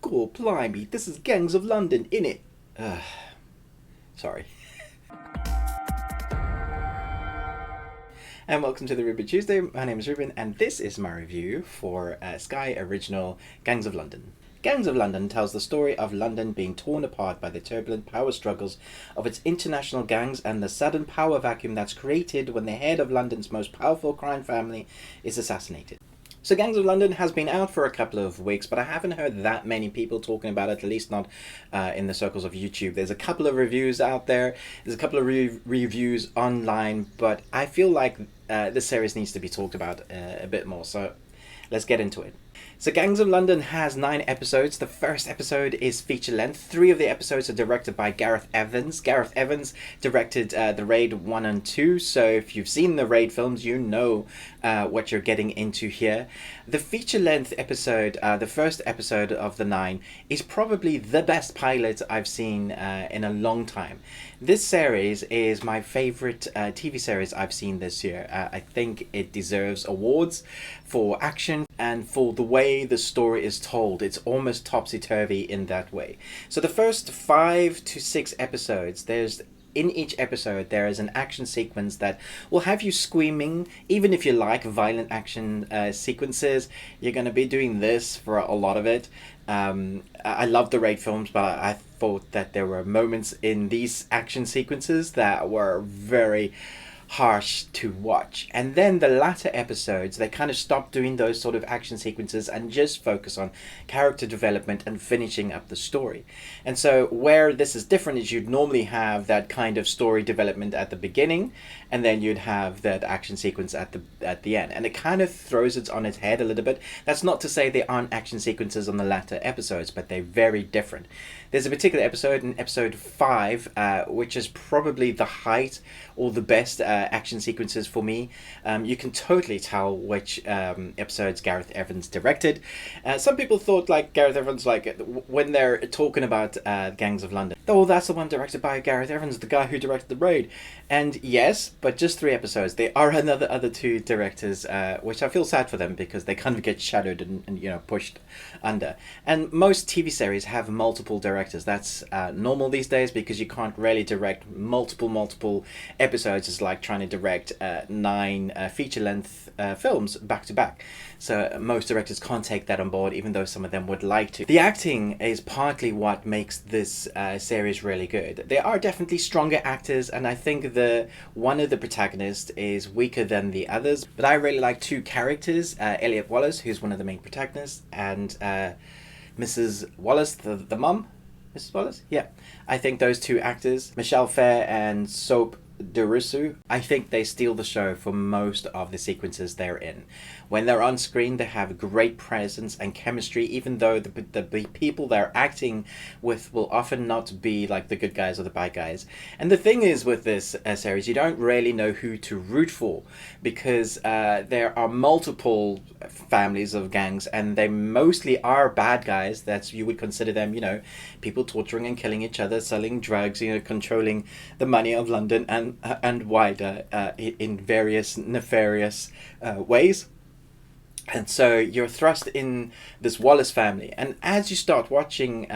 Cool, blimey, this is Gangs of London, innit? Sorry. And welcome to the Ruben Tuesday. My name is Ruben, and this is my review for Sky Original Gangs of London. Gangs of London tells the story of London being torn apart by the turbulent power struggles of its international gangs and the sudden power vacuum that's created when the head of London's most powerful crime family is assassinated. So Gangs of London has been out for a couple of weeks, but I haven't heard that many people talking about it, at least not in the circles of YouTube. There's a couple of reviews out there, there's a couple of reviews online, but I feel like this series needs to be talked about a bit more, so let's get into it. So Gangs of London has 9 episodes. The first episode is feature length. 3 of the episodes are directed by Gareth Evans. Gareth Evans directed The Raid 1 and 2, so if you've seen the Raid films, you know what you're getting into here. The feature length episode, the first episode of the 9, is probably the best pilot I've seen in a long time. This series is my favourite TV series I've seen this year. I think it deserves awards for action and for the way the story is told. It's almost topsy-turvy in that way. So the first 5 to 6 episodes, in each episode there is an action sequence that will have you screaming. Even if you like violent action sequences, you're going to be doing this for a lot of it. I love the Raid films, but I thought that there were moments in these action sequences that were very harsh to watch. And then the latter episodes, they kind of stop doing those sort of action sequences and just focus on character development and finishing up the story. And so where this is different is you'd normally have that kind of story development at the beginning, and then you'd have that action sequence at the end, and it kind of throws it on its head a little bit. That's not to say there aren't action sequences on the latter episodes, but they're very different. There's a particular episode in episode 5 which is probably the height or the best action sequences for me. You can totally tell which episodes Gareth Evans directed. Some people thought like Gareth Evans, like when they're talking about Gangs of London, oh, that's the one directed by Gareth Evans, the guy who directed The Raid. And yes, but just 3 episodes. There are other 2 directors, which I feel sad for them because they kind of get shadowed and pushed under. And most TV series have multiple directors. That's normal these days because you can't really direct multiple episodes. It's like trying to direct 9 feature-length films back to back. So most directors can't take that on board, even though some of them would like to. The acting is partly what makes this series really good. There are definitely stronger actors, and I think one of the protagonists is weaker than the others. But I really like 2 characters, Elliot Wallace, who's one of the main protagonists, and Mrs. Wallace, the mum. Mrs. Wallace? Yeah. I think those 2 actors, Michelle Fair and Soap Derusu, I think they steal the show for most of the sequences they're in. When they're on screen, they have great presence and chemistry, even though the people they're acting with will often not be like the good guys or the bad guys. And the thing is with this series, you don't really know who to root for because there are multiple families of gangs, and they mostly are bad guys. That's, you would consider them, people torturing and killing each other, selling drugs, controlling the money of London and wider in various nefarious ways. And so you're thrust in this Wallace family, and as you start watching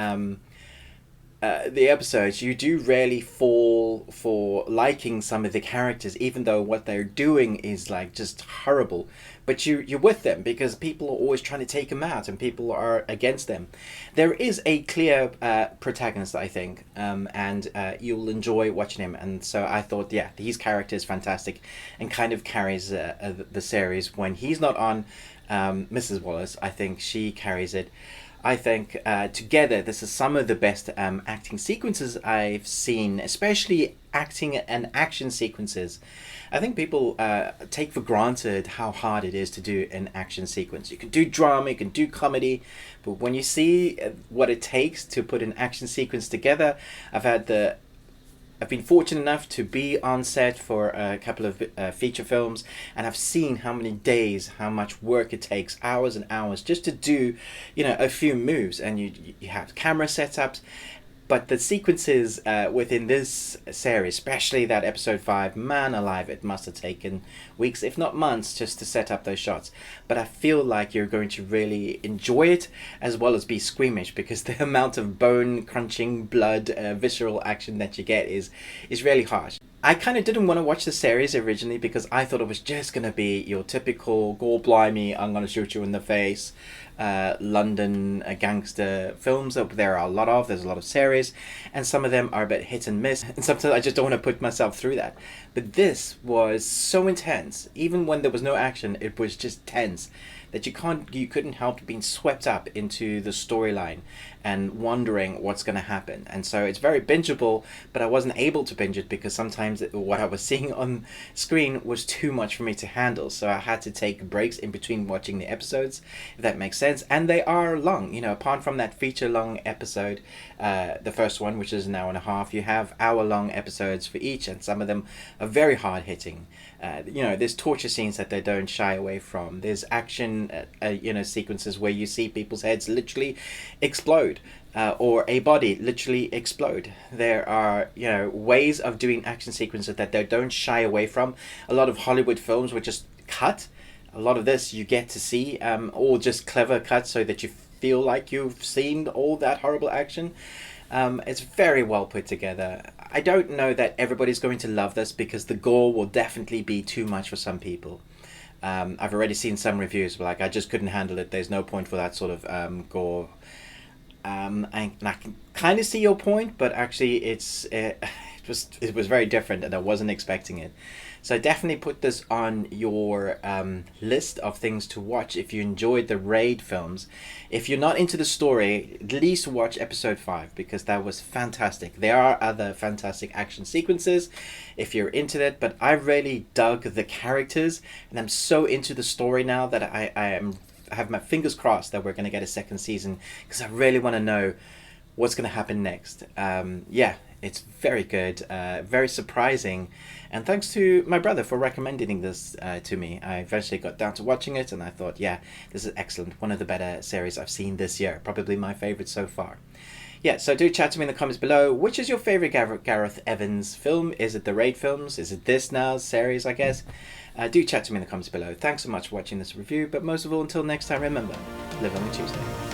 the episodes, you do really fall for liking some of the characters, even though what they're doing is like just horrible. But you're with them because people are always trying to take them out and people are against them. There is a clear protagonist, I think, and you'll enjoy watching him. And so I thought, yeah, his character is fantastic and kind of carries the series. When he's not on, Mrs. Wallace, I think she carries it. I think together this is some of the best acting sequences I've seen, especially acting and action sequences. I think people take for granted how hard it is to do an action sequence. You can do drama, you can do comedy, but when you see what it takes to put an action sequence together, I've been fortunate enough to be on set for a couple of feature films, and I've seen how many days, how much work it takes, hours and hours, just to do, a few moves. And you have camera setups, But the sequences within this series, especially that episode 5, man alive, it must have taken weeks, if not months, just to set up those shots. But I feel like you're going to really enjoy it as well as be squeamish, because the amount of bone crunching, blood, visceral action that you get is really harsh. I kind of didn't want to watch the series originally because I thought it was just going to be your typical gore blimey, I'm going to shoot you in the face, London gangster films that there are a lot of. There's a lot of series, and some of them are a bit hit and miss, and sometimes I just don't want to put myself through that. But this was so intense. Even when there was no action, it was just tense that you couldn't help being swept up into the storyline and wondering what's going to happen. And so it's very bingeable, but I wasn't able to binge it because sometimes what I was seeing on screen was too much for me to handle. So I had to take breaks in between watching the episodes, if that makes sense. And they are long, apart from that feature-long episode, the first one, which is an hour and a half, you have hour-long episodes for each, and some of them are very hard-hitting. There's torture scenes that they don't shy away from. There's action, sequences where you see people's heads literally explode, or a body literally explode. There are, ways of doing action sequences that they don't shy away from. A lot of Hollywood films would just cut. A lot of this you get to see, or just clever cuts so that you feel like you've seen all that horrible action. It's very well put together. I don't know that everybody's going to love this because the gore will definitely be too much for some people. I've already seen some reviews like, I just couldn't handle it. There's no point for that sort of gore. And I can kind of see your point, but actually it was very different, and I wasn't expecting it. So definitely put this on your list of things to watch if you enjoyed the Raid films. If you're not into the story, at least watch episode 5 because that was fantastic. There are other fantastic action sequences if you're into that, but I really dug the characters, and I'm so into the story now that I have my fingers crossed that we're going to get a second season because I really want to know what's going to happen next. It's very good, very surprising, and thanks to my brother for recommending this to me. I eventually got down to watching it, and I thought, yeah, this is excellent. One of the better series I've seen this year, probably my favorite so far. Yeah, so do chat to me in the comments below. Which is your favorite Gareth Evans film? Is it the Raid films? Is it this now series, I guess? Do chat to me in the comments below. Thanks so much for watching this review, but most of all, until next time, remember, live on a Tuesday.